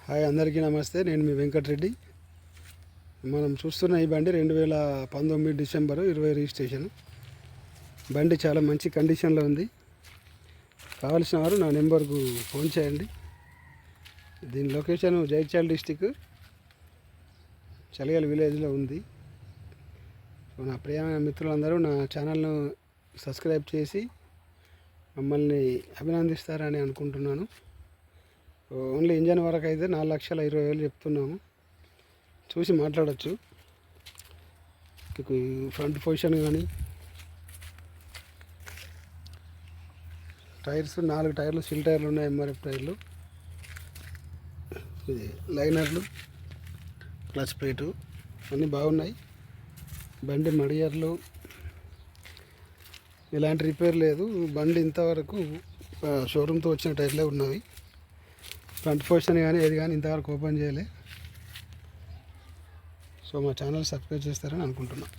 Hi అందరికీ నమస్తే. నేను మీ వెంకటరెడ్డి. మనం చూస్తున్న ఈ బండి 2019 డిసెంబర్ 20 రిజిస్ట్రేషన్. బండి చాలా మంచి కండిషన్లో ఉంది. కావలసిన వారు నా నెంబర్కు ఫోన్ చేయండి. దీని లొకేషన్ జైత్యాల డిస్టిక్ చలిగల విలేజ్లో ఉంది. సో నా ప్రియమైన మిత్రులందరూ నా ఛానల్ను సబ్స్క్రైబ్ చేసి మమ్మల్ని అభినందిస్తారని అనుకుంటున్నాను. ఓన్లీ ఇంజన్ వరకు అయితే 4,20,000 చెప్తున్నాము. చూసి మాట్లాడచ్చు. మీకు ఫ్రంట్ పొజిషన్ కానీ టైర్స్ 4 టైర్లు సిల్ టైర్లు ఉన్నాయి. ఎంఆర్ఎఫ్ టైర్లు, ఇది లైనర్లు, క్లచ్ ప్లేటు అన్నీ బాగున్నాయి. బండి మడియర్లు ఎలాంటి రిపేర్ లేదు. బండి ఇంతవరకు షోరూమ్తో వచ్చిన టైర్లే ఉన్నవి. ఫ్రంట్ పొజిషన్ కానీ ఏది కానీ ఇంతవరకు ఓపెన్ చేయలే. సో మా ఛానల్ సబ్స్క్రైబ్ చేస్తారని అనుకుంటున్నాను.